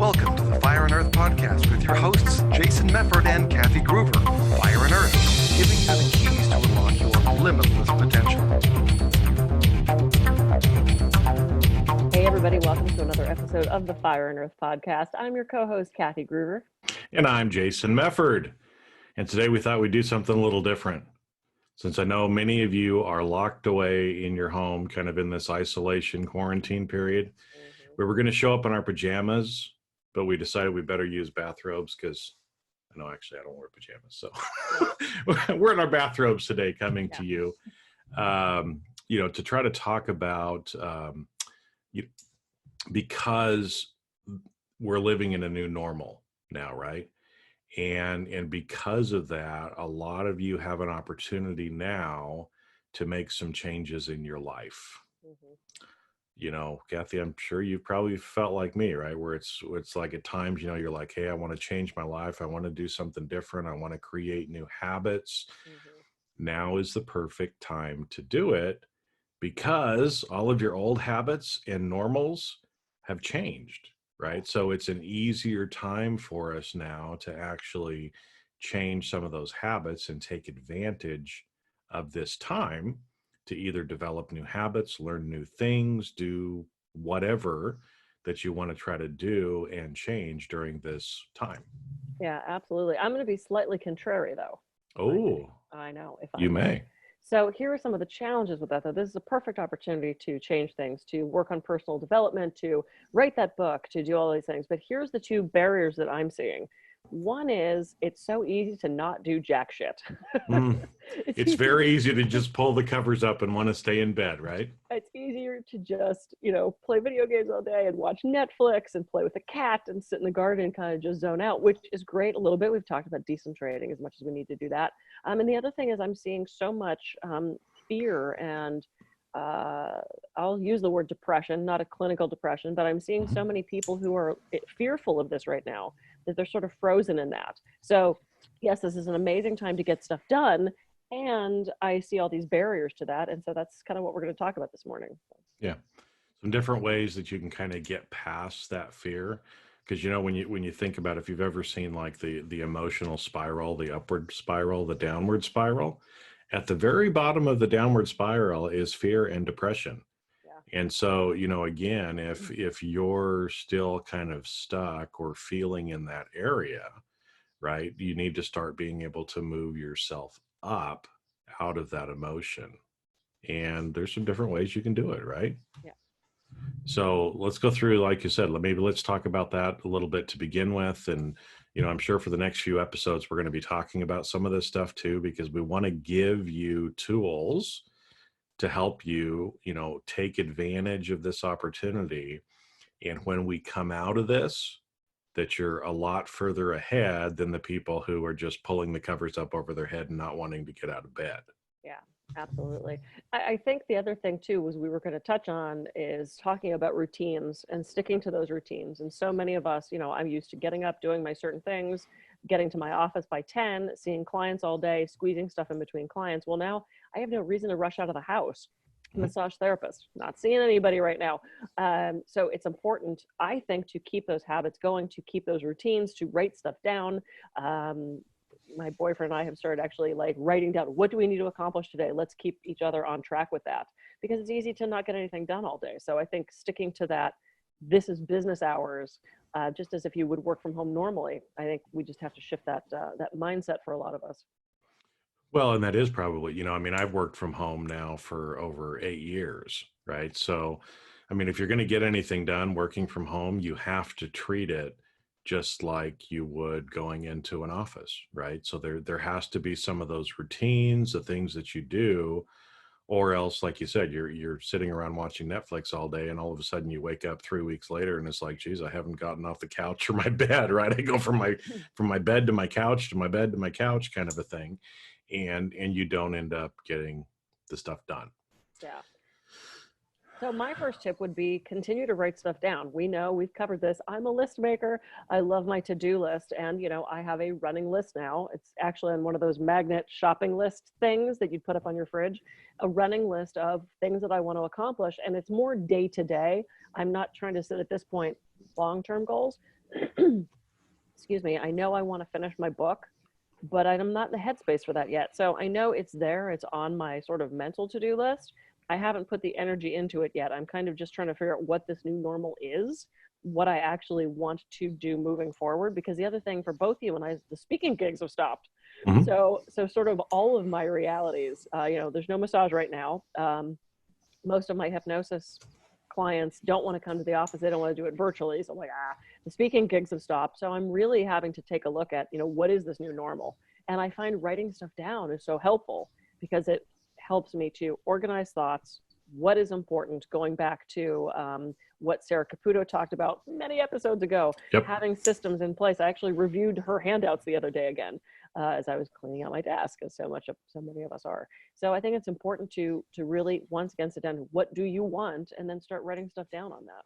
Welcome to the Fire and Earth podcast with your hosts, Jason Mefford and Kathy Gruver. Fire and Earth, giving you the keys to unlock your limitless potential. Hey everybody, welcome to another episode of the Fire and Earth podcast. I'm your co-host, Kathy Gruver. And I'm Jason Mefford. And today we thought we'd do something a little different. Since I know many of you are locked away in your home, kind of in this isolation quarantine period, where we're going to show up in our pajamas, but we decided we better use bathrobes because, actually I don't wear pajamas. So we're in our bathrobes today coming to you, to try to talk about, because we're living in a new normal now, right? And because of that, a lot of you have an opportunity now to make some changes in your life. Kathy, I'm sure you've probably felt like me, right? Where it's like at times, you're like, hey, I want to change my life. I want to do something different. I want to create new habits. Now is the perfect time to do it because all of your old habits and normals have changed. Right. So it's an easier time for us now to actually change some of those habits and take advantage of this time to either develop new habits, learn new things, do whatever that you want to try to do and change during this time. Yeah, absolutely. I'm going to be slightly contrary, though. Oh, I know. You may. So here are some of the challenges with that, though. This is a perfect opportunity to change things, to work on personal development, to write that book, to do all these things. But here's the two barriers that I'm seeing. One is it's so easy to not do jack shit. It's very easy to just pull the covers up and want to stay in bed, right? It's easier to just, play video games all day and watch Netflix and play with the cat and sit in the garden and kind of just zone out, which is great a little bit. We've talked about decentrating as much as we need to do that. And the other thing is I'm seeing so much fear and I'll use the word depression, not a clinical depression, but I'm seeing so many people who are fearful of this right now that they're sort of frozen in that. So yes, this is an amazing time to get stuff done. And I see all these barriers to that. And so that's kind of what we're going to talk about this morning. Yeah. Some different ways that you can kind of get past that fear. Because, when you think about if you've ever seen like the emotional spiral, the upward spiral, the downward spiral, at the very bottom of the downward spiral is fear and depression. Yeah. And so, again, if you're still kind of stuck or feeling in that area, right, you need to start being able to move yourself up out of that emotion. And there's some different ways you can do it, right? Yeah. So let's go through, like you said, maybe let's talk about that a little bit to begin with. And, I'm sure for the next few episodes, we're going to be talking about some of this stuff too, because we want to give you tools to help you, take advantage of this opportunity. And when we come out of this, that you're a lot further ahead than the people who are just pulling the covers up over their head and not wanting to get out of bed. Yeah, absolutely. I think the other thing too was we were going to touch on is talking about routines and sticking to those routines. And so many of us, I'm used to getting up, doing my certain things, getting to my office by 10, seeing clients all day, squeezing stuff in between clients. Well, now I have no reason to rush out of the house. Massage therapist, not seeing anybody right now. So it's important, I think, to keep those habits going, to keep those routines, to write stuff down. My boyfriend and I have started actually like writing down, what do we need to accomplish today? Let's keep each other on track with that, because it's easy to not get anything done all day. So I think sticking to that, this is business hours, just as if you would work from home normally. I think we just have to shift that mindset for a lot of us. Well, and that is probably, I've worked from home now for over 8 years, right? So, if you're going to get anything done working from home, you have to treat it just like you would going into an office, right? So there has to be some of those routines, the things that you do, or else, like you said, you're sitting around watching Netflix all day, and all of a sudden you wake up 3 weeks later, and it's like, geez, I haven't gotten off the couch or my bed, right? I go from my bed to my couch to my bed to my couch, kind of a thing. And you don't end up getting the stuff done. Yeah. So my first tip would be continue to write stuff down. We know we've covered this. I'm a list maker. I love my to-do list. And, I have a running list now. It's actually on one of those magnet shopping list things that you put up on your fridge, a running list of things that I want to accomplish. And it's more day to day. I'm not trying to set at this point long-term goals. excuse me, I know I want to finish my book, but I'm not in the headspace for that yet. So I know it's there. It's on my sort of mental to-do list. I haven't put the energy into it yet. I'm kind of just trying to figure out what this new normal is, what I actually want to do moving forward. Because the other thing for both you and I is the speaking gigs have stopped. Mhm. So sort of all of my realities, there's no massage right now. Most of my hypnosis clients don't want to come to the office. They don't want to do it virtually. So I'm like, the speaking gigs have stopped. So I'm really having to take a look at, what is this new normal? And I find writing stuff down is so helpful because it helps me to organize thoughts, what is important, going back to what Sarah Caputo talked about many episodes ago, Yep. having systems in place. I actually reviewed her handouts the other day again as I was cleaning out my desk, as so many of us are. So I think it's important to really, once again, sit down, what do you want? And then start writing stuff down on that.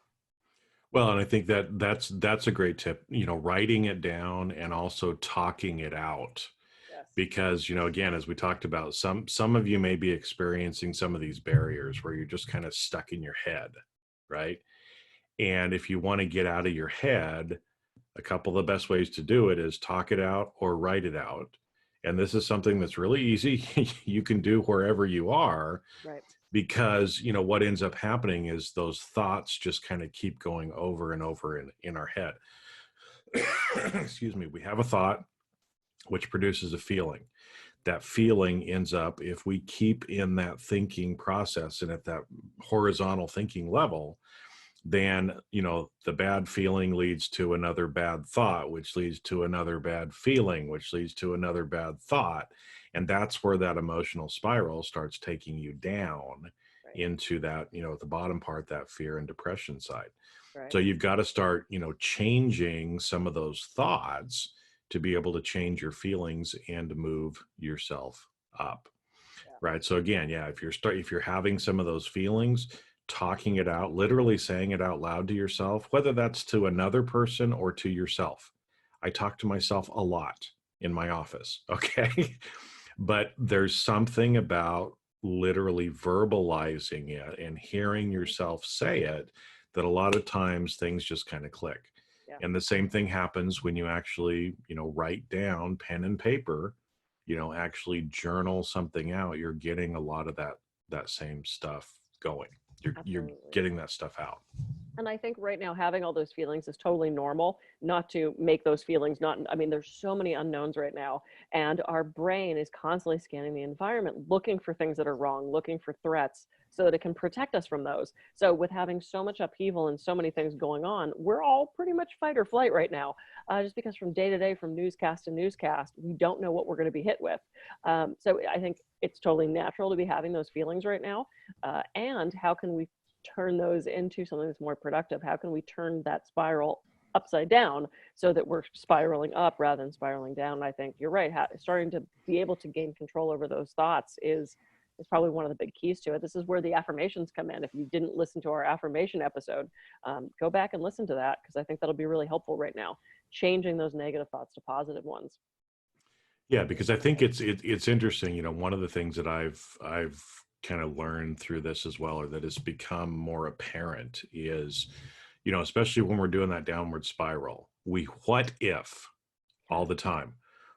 Well, and I think that's a great tip, writing it down and also talking it out. Yes. Because, again, as we talked about, some of you may be experiencing some of these barriers where you're just kind of stuck in your head, right? And if you want to get out of your head, a couple of the best ways to do it is talk it out or write it out. And this is something that's really easy. You can do wherever you are. Right. Because, what ends up happening is those thoughts just kind of keep going over and over in our head. Excuse me. We have a thought, which produces a feeling. That feeling ends up, if we keep in that thinking process and at that horizontal thinking level, then, the bad feeling leads to another bad thought, which leads to another bad feeling, which leads to another bad thought. And that's where that emotional spiral starts taking you down into that, the bottom part, that fear and depression side. Right. So you've got to start, changing some of those thoughts to be able to change your feelings and move yourself up. Yeah. Right. So again, if you're having some of those feelings, talking it out, literally saying it out loud to yourself, whether that's to another person or to yourself. I talk to myself a lot in my office. Okay. But there's something about literally verbalizing it and hearing yourself say it that a lot of times things just kind of click. Yeah. And the same thing happens when you actually, write down, pen and paper, actually journal something out. You're getting a lot of that same stuff going. You're getting that stuff out. And I think right now having all those feelings is totally normal, not to make those feelings there's so many unknowns right now, and our brain is constantly scanning the environment, looking for things that are wrong, looking for threats so that it can protect us from those. So with having so much upheaval and so many things going on, we're all pretty much fight or flight right now, just because from day to day, from newscast to newscast, we don't know what we're going to be hit with. So I think it's totally natural to be having those feelings right now. And how can we turn those into something that's more productive? How can we turn that spiral upside down so that we're spiraling up rather than spiraling down? And I think you're right. Starting to be able to gain control over those thoughts is probably one of the big keys to it. This is where the affirmations come in. If you didn't listen to our affirmation episode, go back and listen to that, because I think that'll be really helpful right now, changing those negative thoughts to positive ones. Yeah, because I think it's interesting. One of the things that I've kind of learned through this as well, or that has become more apparent, is, especially when we're doing that downward spiral, what if all the time?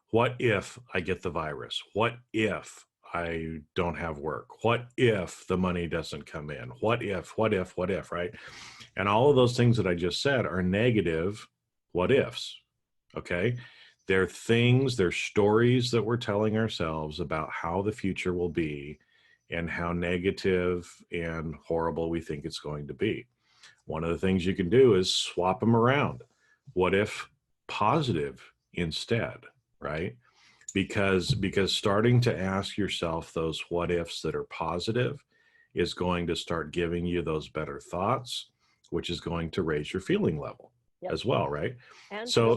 What if I get the virus? What if I don't have work? What if the money doesn't come in? What if, right? And all of those things that I just said are negative what ifs. Okay. They're stories that we're telling ourselves about how the future will be and how negative and horrible we think it's going to be. One of the things you can do is swap them around. What if positive instead, right? Because starting to ask yourself those what ifs that are positive is going to start giving you those better thoughts, which is going to raise your feeling level. Yep. As well, right? And so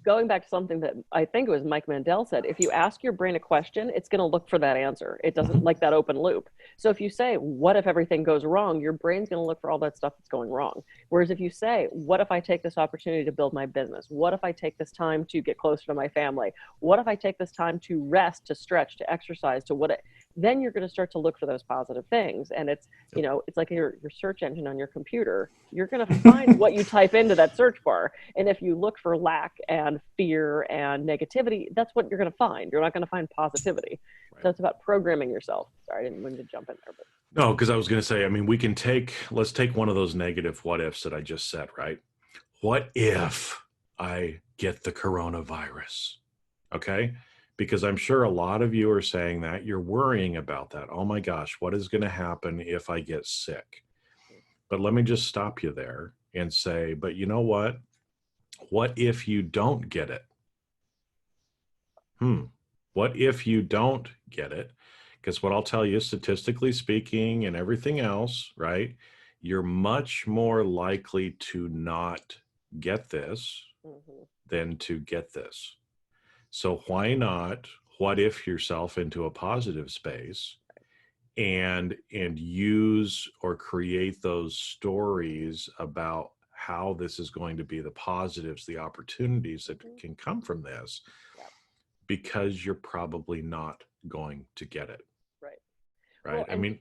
going back to something that I think it was Mike Mandel said, if you ask your brain a question, it's going to look for that answer. It doesn't like that open loop. So if you say, what if everything goes wrong? Your brain's going to look for all that stuff that's going wrong. Whereas if you say, what if I take this opportunity to build my business? What if I take this time to get closer to my family? What if I take this time to rest, to stretch, to exercise, then you're going to start to look for those positive things. And it's, you know, it's like your search engine on your computer. You're going to find what you type into that search bar. And if you look for lack and fear and negativity, that's what you're going to find. You're not going to find positivity. Right. So it's about programming yourself. Sorry, I didn't mean to jump in there. But. No, because I was going to say, I mean, let's take one of those negative what ifs that I just said, right? What if I get the coronavirus? Okay. Because I'm sure a lot of you are saying that you're worrying about that. Oh my gosh, what is going to happen if I get sick? But let me just stop you there and say, but you know what? What if you don't get it? What if you don't get it? Because what I'll tell you, statistically speaking and everything else, right? You're much more likely to not get this than to get this. So why not what if yourself into a positive space and use or create those stories about how this is going to be the positives, the opportunities that can come from this, because you're probably not going to get it. Right. Well, I mean,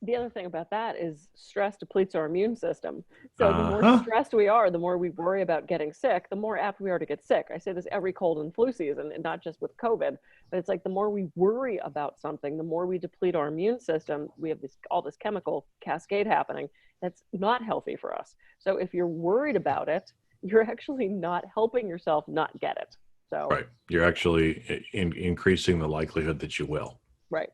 the other thing about that is stress depletes our immune system. So the more stressed we are, the more we worry about getting sick, the more apt we are to get sick. I say this every cold and flu season, and not just with COVID, but it's like the more we worry about something, the more we deplete our immune system. We have all this chemical cascade happening that's not healthy for us. So if you're worried about it, you're actually not helping yourself not get it. So right, you're actually increasing the likelihood that you will. Right.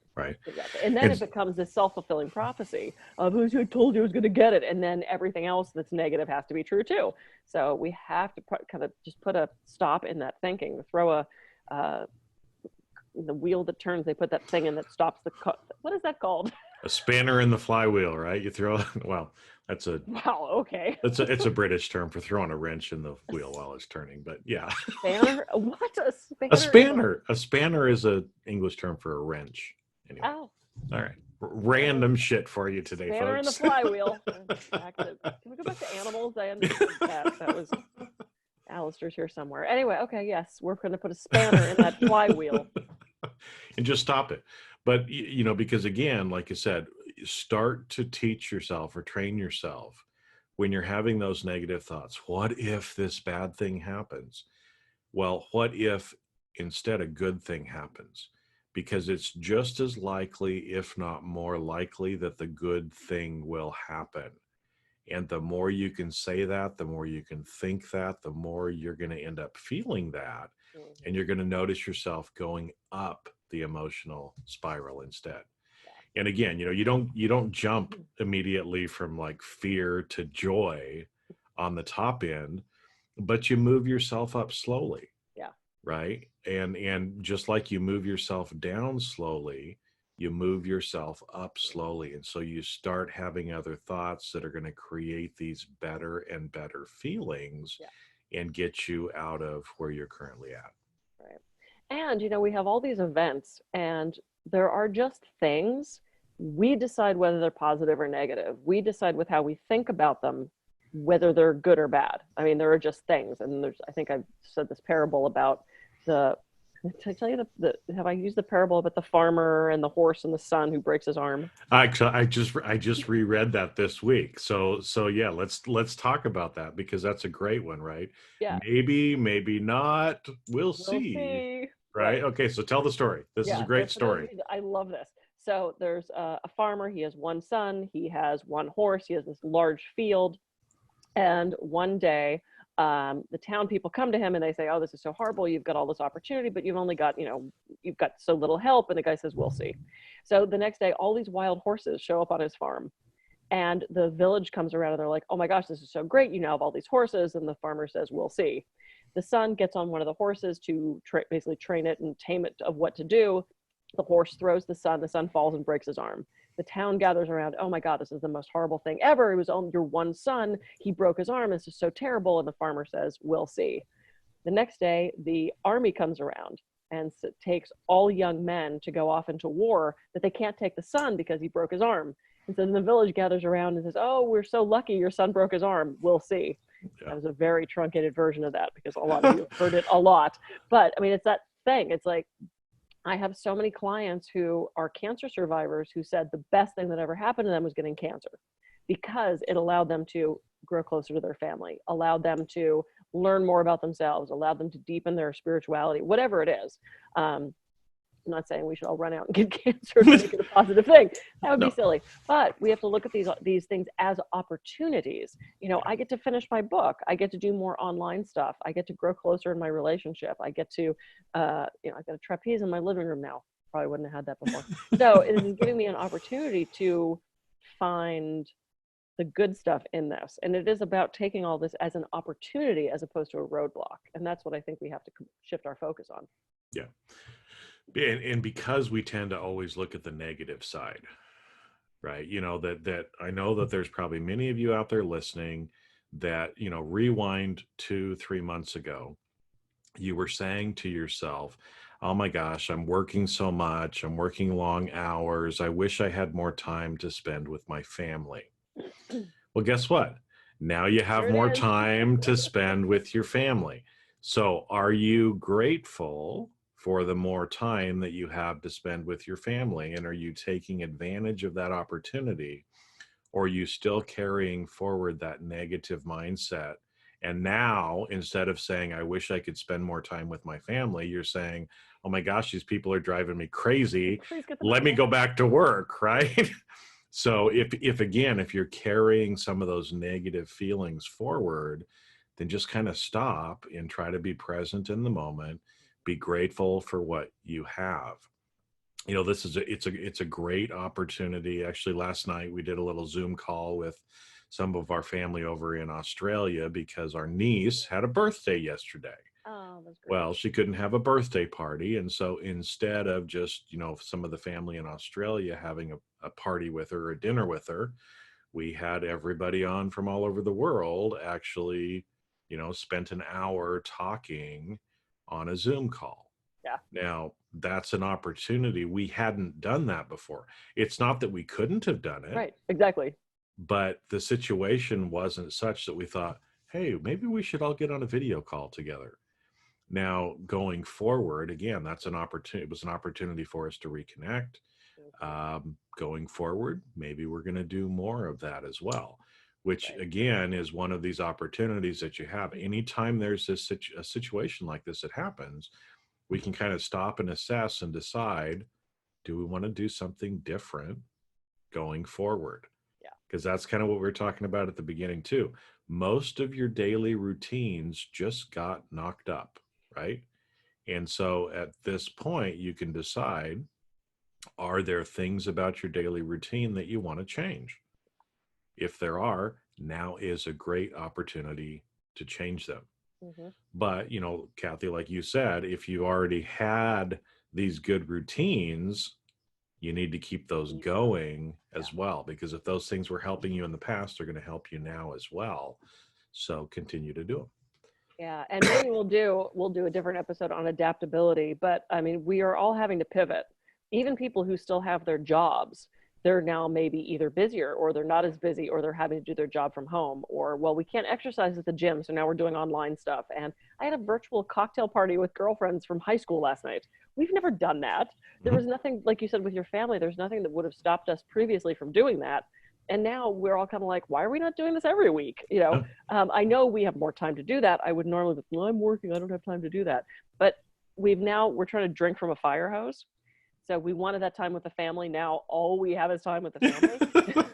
Exactly. And then it becomes this self-fulfilling prophecy of who told you I was going to get it. And then everything else that's negative has to be true too. So we have to kind of just put a stop in that thinking, throw the wheel that turns, they put that thing in that stops what is that called? A spanner in the flywheel, right? You throw, well, okay. It's a British term for throwing a wrench in the wheel while it's turning, but yeah. Spanner? What? A spanner? A spanner is an English term for a wrench. Anyway. Oh. All right. Random shit for you today, spanner folks. In the flywheel. Can we go back to animals? I understood that. That was Alistair's here somewhere. Anyway, okay, yes, we're going to put a spanner in that flywheel. And just stop it. But, you know, because again, like I said, start to teach yourself or train yourself when you're having those negative thoughts. What if this bad thing happens? Well, what if instead a good thing happens? Because it's just as likely, if not more likely, that the good thing will happen. And the more you can say that, the more you can think that, the more you're going to end up feeling that. And you're going to notice yourself going up the emotional spiral instead. And again, you know, you don't jump immediately from like fear to joy on the top end, but you move yourself up slowly. Yeah. Right. And just like you move yourself down slowly, you move yourself up slowly. And so you start having other thoughts that are going to create these better and better feelings and get you out of where you're currently at. Right. And, you know, we have all these events and there are just things. We decide whether they're positive or negative. We decide with how we think about them, whether they're good or bad. I mean, there are just things. And I think I've said this parable about did I tell you have I used the parable about the farmer and the horse and the son who breaks his arm? I just reread that this week. So yeah, let's talk about that because that's a great one, right? Yeah. Maybe not. We'll see. Right? Okay, so tell the story. This is a great story. I love this. So there's a farmer. He has one son. He has one horse. He has this large field. And one day, the town people come to him and they say, oh, this is so horrible. You've got all this opportunity, but you've only got, you've got so little help. And the guy says, we'll see. So the next day, all these wild horses show up on his farm. And the village comes around and they're like, oh my gosh, this is so great. You now have all these horses. And the farmer says, we'll see. The son gets on one of the horses to basically train it and tame it of what to do. The horse throws the son falls and breaks his arm. The town gathers around, oh my God, this is the most horrible thing ever. It was only your one son. He broke his arm. This is so terrible. And the farmer says, we'll see. The next day, the army comes around and takes all young men to go off into war, that they can't take the son because he broke his arm. And so then the village gathers around and says, oh, we're so lucky your son broke his arm. We'll see. Yeah. That was a very truncated version of that because a lot of you have heard it a lot. But I mean, it's that thing. It's like, I have so many clients who are cancer survivors who said the best thing that ever happened to them was getting cancer, because it allowed them to grow closer to their family, allowed them to learn more about themselves, allowed them to deepen their spirituality, whatever it is. I'm not saying we should all run out and get cancer to make it a positive thing. That would be silly. But we have to look at these things as opportunities. I get to finish my book. I get to do more online stuff. I get to grow closer in my relationship. I get to, I've got a trapeze in my living room now. Probably wouldn't have had that before. So it is giving me an opportunity to find the good stuff in this. And it is about taking all this as an opportunity as opposed to a roadblock. And that's what I think we have to shift our focus on. Yeah. And because we tend to always look at the negative side, right? That I know that there's probably many of you out there listening that, rewind 2-3 months ago, you were saying to yourself, oh my gosh, I'm working so much. I'm working long hours. I wish I had more time to spend with my family. Well, guess what? Now you have more time to spend with your family. So are you grateful for the more time that you have to spend with your family? And are you taking advantage of that opportunity? Or are you still carrying forward that negative mindset? And now, instead of saying, I wish I could spend more time with my family, you're saying, oh my gosh, these people are driving me crazy. Let me go back to work, right? So if you're carrying some of those negative feelings forward, then just kind of stop and try to be present in the moment. Be grateful for what you have. It's a great opportunity. Actually, last night we did a little Zoom call with some of our family over in Australia because our niece had a birthday yesterday. Oh, that's great. Well, she couldn't have a birthday party. And so instead of just, some of the family in Australia having a party with her, a dinner with her, we had everybody on from all over the world actually, spent an hour talking on a Zoom call. Yeah. Now, that's an opportunity. We hadn't done that before. It's not that we couldn't have done it. Right, exactly. But the situation wasn't such that we thought, hey, maybe we should all get on a video call together. Now, going forward, again, that's an opportunity. It was an opportunity for us to reconnect. Going forward, maybe we're going to do more of that as well, which again is one of these opportunities that you have. Anytime there's a situation like this that happens, we can kind of stop and assess and decide, do we want to do something different going forward? Yeah. Because that's kind of what we were talking about at the beginning too. Most of your daily routines just got knocked up, right? And so at this point, you can decide, are there things about your daily routine that you want to change? If there are, now is a great opportunity to change them. Mm-hmm. But, Kathy, like you said, if you already had these good routines, you need to keep those going as well, because if those things were helping you in the past, they're going to help you now as well. So continue to do them. Yeah. And maybe we'll do a different episode on adaptability, but I mean, we are all having to pivot. Even people who still have their jobs, they're now maybe either busier or they're not as busy, or they're having to do their job from home, or, well, we can't exercise at the gym, so now we're doing online stuff. And I had a virtual cocktail party with girlfriends from high school last night. We've never done that. There was nothing, like you said, with your family, there's nothing that would have stopped us previously from doing that. And now we're all kind of like, why are we not doing this every week? I know we have more time to do that. I would normally be, well, I'm working, I don't have time to do that. But we're trying to drink from a fire hose. So we wanted that time with the family. Now all we have is time with the family.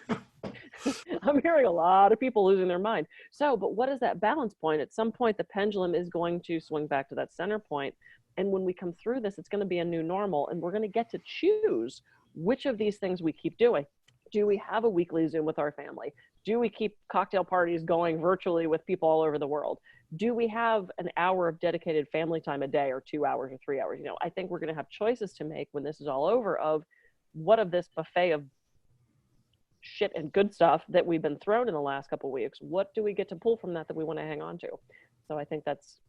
I'm hearing a lot of people losing their mind. So, but what is that balance point? At some point, the pendulum is going to swing back to that center point. And when we come through this, it's going to be a new normal. And we're going to get to choose which of these things we keep doing. Do we have a weekly Zoom with our family? Do we keep cocktail parties going virtually with people all over the world? Do we have an hour of dedicated family time a day, or 2 hours or 3 hours? I think we're going to have choices to make when this is all over of what of this buffet of shit and good stuff that we've been thrown in the last couple of weeks, what do we get to pull from that we want to hang on to? So I think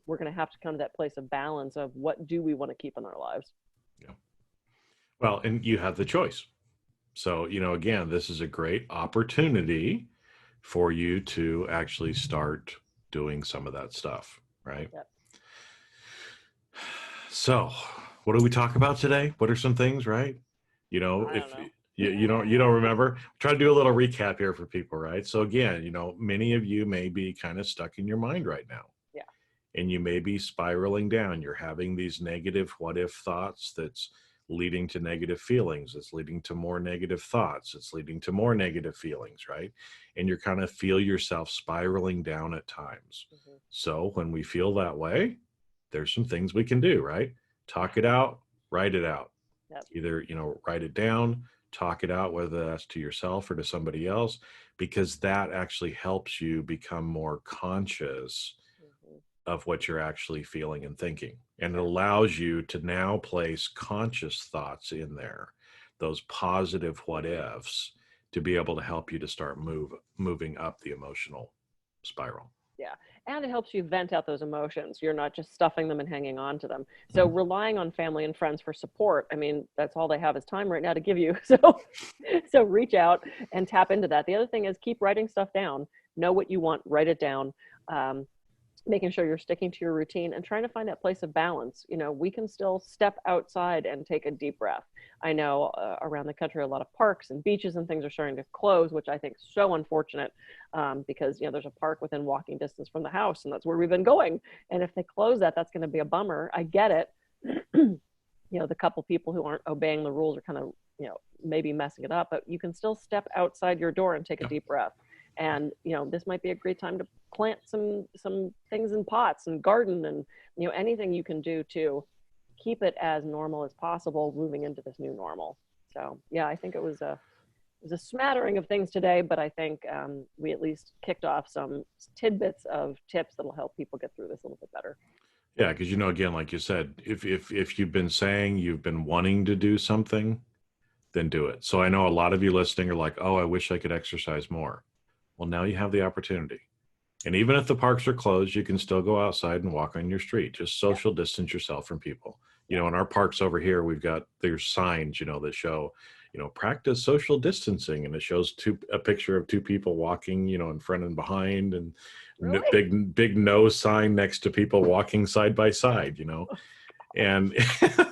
we're going to have to come to that place of balance of what do we want to keep in our lives. Yeah. Well, and you have the choice. So, again, this is a great opportunity for you to actually start doing some of that stuff, right? Yep. So what do we talk about today? What are some things, right? You know, I if don't know. you don't remember, try to do a little recap here for people, right? So again, you know, many of you may be kind of stuck in your mind right now. Yeah. And you may be spiraling down. You're having these negative what if thoughts that's leading to negative feelings. It's leading to more negative thoughts. It's leading to more negative feelings, right? And you kind of feel yourself spiraling down at times. Mhm. So when we feel that way, there's some things we can do, right? Talk it out, write it out. Yep. Either, you know, write it down, talk it out, whether that's to yourself or to somebody else, because that actually helps you become more conscious Mhm. of what you're actually feeling and thinking. And it allows you to now place conscious thoughts in there, those positive what ifs, to be able to help you to start moving up the emotional spiral. Yeah. And it helps you vent out those emotions. You're not just stuffing them and hanging on to them. So relying on family and friends for support, I mean, that's all they have is time right now to give you. So reach out and tap into that. The other thing is keep writing stuff down. Know what you want, write it down. Making sure you're sticking to your routine and trying to find that place of balance. You know, we can still step outside and take a deep breath. I know around the country, a lot of parks and beaches and things are starting to close, which I think is so unfortunate because, you know, there's a park within walking distance from the house and that's where we've been going. And if they close that, that's going to be a bummer. I get it. You know, the couple people who aren't obeying the rules are kind of, you know, maybe messing it up, but you can still step outside your door and take a deep breath. And, you know, this might be a great time to plant some things in pots and garden and, you know, anything you can do to keep it as normal as possible moving into this new normal. So, yeah, I think it was a smattering of things today, but I think we at least kicked off some tidbits of tips that'll help people get through this a little bit better. Yeah, because, you know, again, like you said, if you've been saying you've been wanting to do something, then do it. So I know a lot of you listening are like, oh, I wish I could exercise more. Well, now you have the opportunity. And even if the parks are closed, you can still go outside and walk on your street. Just social distance yourself from people. You know, in our parks over here, there's signs, you know, that show, you know, practice social distancing. And it shows a picture of two people walking, you know, in front and behind, and Really? big no sign next to people walking side by side, you know. And,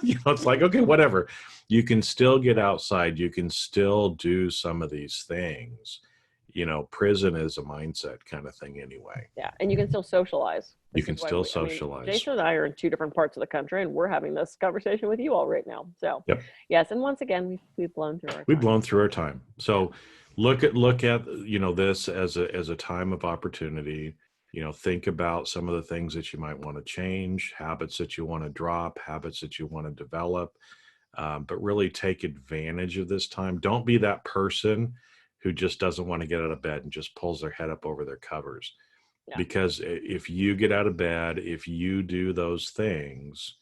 you know, it's like, okay, whatever. You can still get outside. You can still do some of these things. You know, prison is a mindset kind of thing anyway. Yeah, and you can still socialize. You can still socialize. I mean, Jason and I are in two different parts of the country, and we're having this conversation with you all right now. So, Yep. Yes, and once again, we've blown through our We've time. blown through our time. So look at you know, this as a time of opportunity. You know, think about some of the things that you might want to change, habits that you want to drop, habits that you want to develop, but really take advantage of this time. Don't be that person who just doesn't want to get out of bed and just pulls their head up over their covers. Yeah. Because if you get out of bed, if you do those things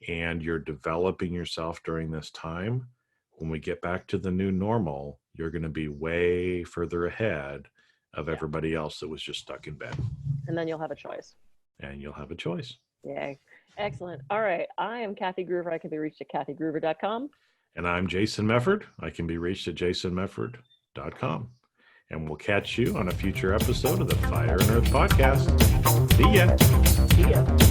and you're developing yourself during this time, when we get back to the new normal, you're going to be way further ahead of everybody else that was just stuck in bed. And then you'll have a choice. And you'll have a choice. Yay. Excellent. All right. I am Kathy Gruver. I can be reached at kathygruver.com. And I'm Jason Mefford. I can be reached at jasonmefford.com. And we'll catch you on a future episode of the Fire and Earth podcast. See ya. See ya.